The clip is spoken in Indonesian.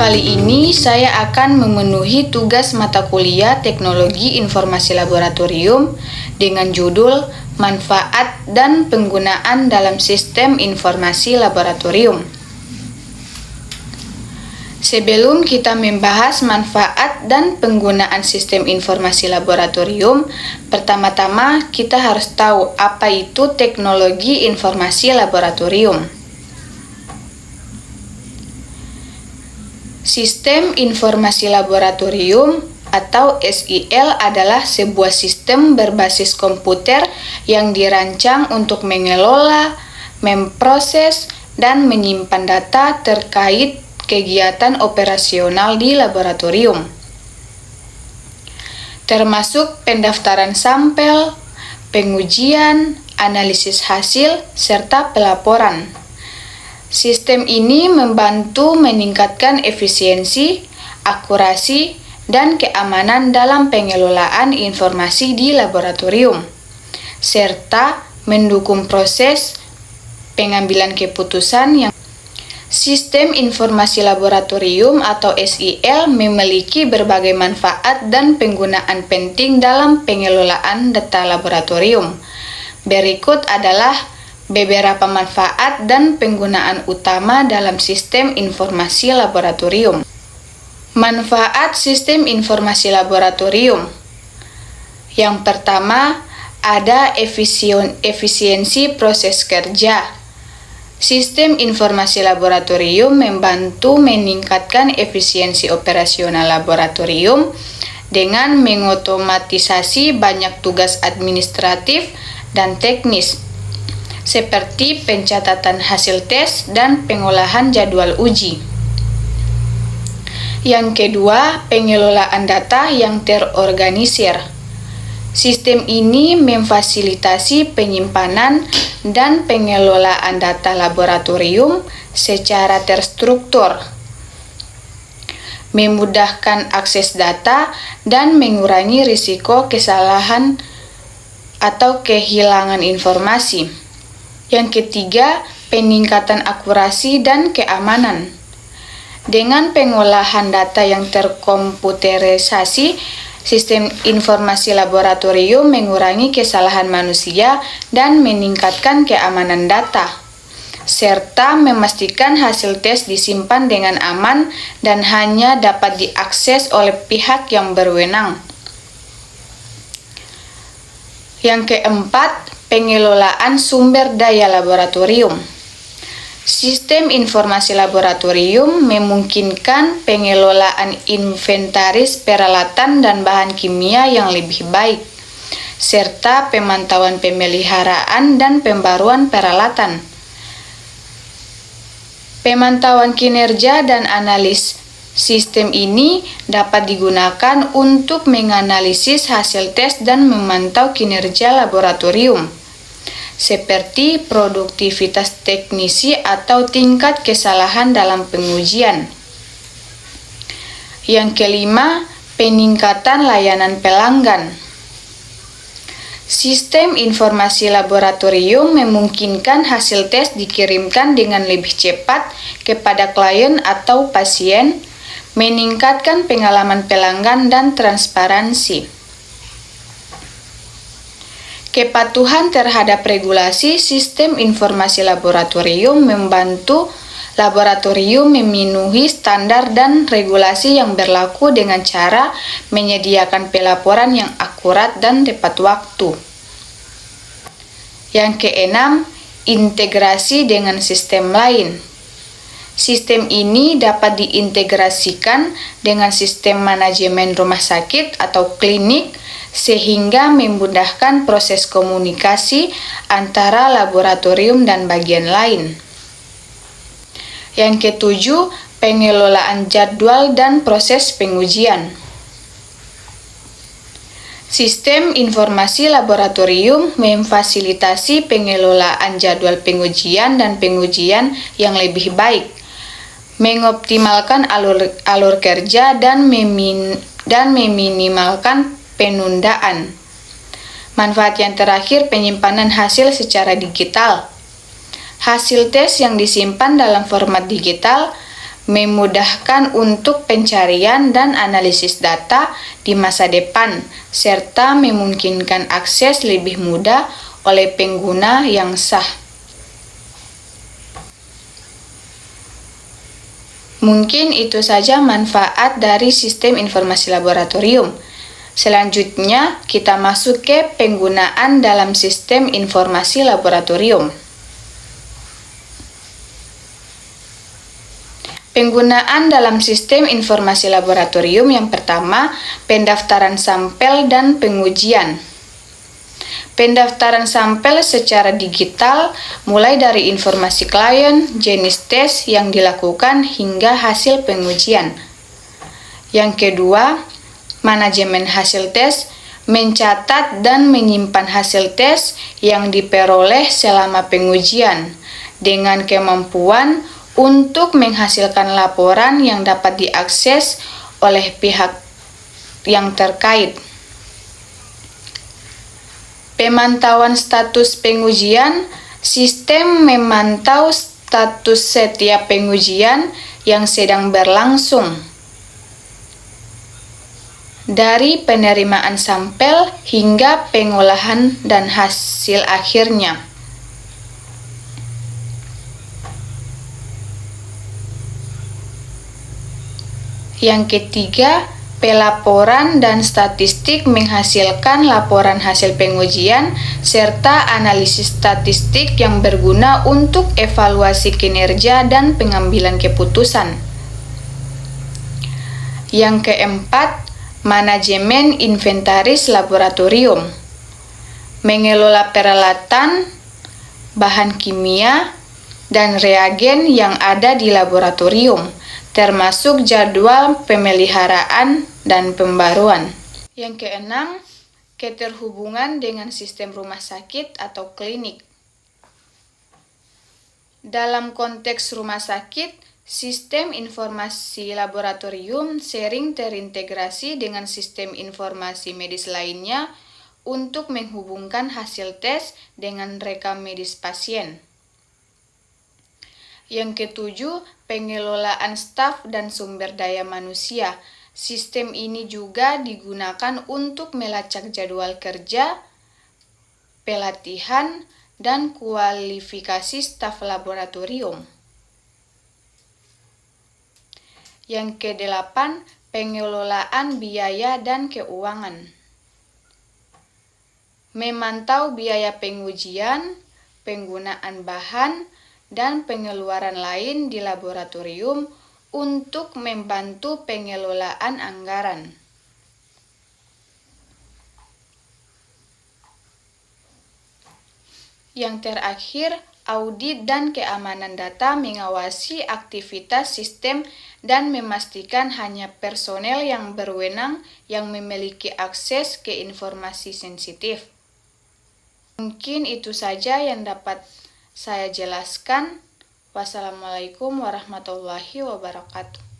Kali ini saya akan memenuhi tugas mata kuliah Teknologi Informasi Laboratorium dengan judul Manfaat dan Penggunaan dalam Sistem Informasi Laboratorium. Sebelum kita membahas manfaat dan penggunaan sistem informasi laboratorium, pertama-tama kita harus tahu apa itu teknologi informasi laboratorium. Sistem informasi laboratorium atau SIL adalah sebuah sistem berbasis komputer yang dirancang untuk mengelola, memproses, dan menyimpan data terkait kegiatan operasional di laboratorium, termasuk pendaftaran sampel, pengujian, analisis hasil, serta pelaporan. Sistem ini membantu meningkatkan efisiensi, akurasi, dan keamanan dalam pengelolaan informasi di laboratorium, serta mendukung proses pengambilan keputusan yang Sistem informasi laboratorium atau SIL memiliki berbagai manfaat dan penggunaan penting dalam pengelolaan data laboratorium. Berikut adalah beberapa manfaat dan penggunaan utama dalam sistem informasi laboratorium. Manfaat sistem informasi laboratorium. Yang pertama, ada efisiensi proses kerja. Sistem informasi laboratorium membantu meningkatkan efisiensi operasional laboratorium dengan mengotomatisasi banyak tugas administratif dan teknis, seperti pencatatan hasil tes dan pengolahan jadwal uji. Yang kedua, pengelolaan data yang terorganisir. Sistem ini memfasilitasi penyimpanan dan pengelolaan data laboratorium secara terstruktur, memudahkan akses data dan mengurangi risiko kesalahan atau kehilangan informasi. Yang ketiga, peningkatan akurasi dan keamanan. Dengan pengolahan data yang terkomputerisasi, sistem informasi laboratorium mengurangi kesalahan manusia dan meningkatkan keamanan data, serta memastikan hasil tes disimpan dengan aman dan hanya dapat diakses oleh pihak yang berwenang. Yang keempat, pengelolaan sumber daya laboratorium. Sistem informasi laboratorium memungkinkan pengelolaan inventaris peralatan dan bahan kimia yang lebih baik, serta pemantauan pemeliharaan dan pembaruan peralatan. Pemantauan kinerja dan analis sistem ini dapat digunakan untuk menganalisis hasil tes dan memantau kinerja laboratorium, seperti produktivitas teknisi atau tingkat kesalahan dalam pengujian. Yang kelima, peningkatan layanan pelanggan. Sistem informasi laboratorium memungkinkan hasil tes dikirimkan dengan lebih cepat kepada klien atau pasien, meningkatkan pengalaman pelanggan dan transparansi. Kepatuhan terhadap regulasi. Sistem informasi laboratorium membantu laboratorium memenuhi standar dan regulasi yang berlaku dengan cara menyediakan pelaporan yang akurat dan tepat waktu. Yang keenam, integrasi dengan sistem lain. Sistem ini dapat diintegrasikan dengan sistem manajemen rumah sakit atau klinik, sehingga memudahkan proses komunikasi antara laboratorium dan bagian lain. Yang ketujuh, pengelolaan jadwal dan proses pengujian. Sistem informasi laboratorium memfasilitasi pengelolaan jadwal pengujian dan pengujian yang lebih baik, mengoptimalkan alur kerja dan meminimalkan penundaan. Manfaat yang terakhir, penyimpanan hasil secara digital. Hasil tes yang disimpan dalam format digital memudahkan untuk pencarian dan analisis data di masa depan, serta memungkinkan akses lebih mudah oleh pengguna yang sah. Mungkin itu saja manfaat dari sistem informasi laboratorium. Selanjutnya, kita masuk ke penggunaan dalam sistem informasi laboratorium. Penggunaan dalam sistem informasi laboratorium yang pertama, pendaftaran sampel dan pengujian. Pendaftaran sampel secara digital mulai dari informasi klien, jenis tes yang dilakukan hingga hasil pengujian. Yang kedua, manajemen hasil tes, mencatat dan menyimpan hasil tes yang diperoleh selama pengujian dengan kemampuan untuk menghasilkan laporan yang dapat diakses oleh pihak yang terkait. Pemantauan status pengujian, sistem memantau status setiap pengujian yang sedang berlangsung, dari penerimaan sampel hingga pengolahan dan hasil akhirnya. Yang ketiga, pelaporan dan statistik menghasilkan laporan hasil pengujian serta analisis statistik yang berguna untuk evaluasi kinerja dan pengambilan keputusan. Yang keempat, manajemen inventaris laboratorium, mengelola peralatan, bahan kimia, dan reagen yang ada di laboratorium, termasuk jadwal pemeliharaan dan pembaruan. Yang keenam, keterhubungan dengan sistem rumah sakit atau klinik. Dalam konteks rumah sakit, sistem informasi laboratorium sering terintegrasi dengan sistem informasi medis lainnya untuk menghubungkan hasil tes dengan rekam medis pasien. Yang ketujuh, pengelolaan staf dan sumber daya manusia. Sistem ini juga digunakan untuk melacak jadwal kerja, pelatihan, dan kualifikasi staf laboratorium. Yang kedelapan, pengelolaan biaya dan keuangan. Memantau biaya pengujian, penggunaan bahan, dan pengeluaran lain di laboratorium untuk membantu pengelolaan anggaran. Yang terakhir, audit dan keamanan data mengawasi aktivitas sistem dan memastikan hanya personel yang berwenang yang memiliki akses ke informasi sensitif. Mungkin itu saja yang dapat saya jelaskan. Wassalamualaikum warahmatullahi wabarakatuh.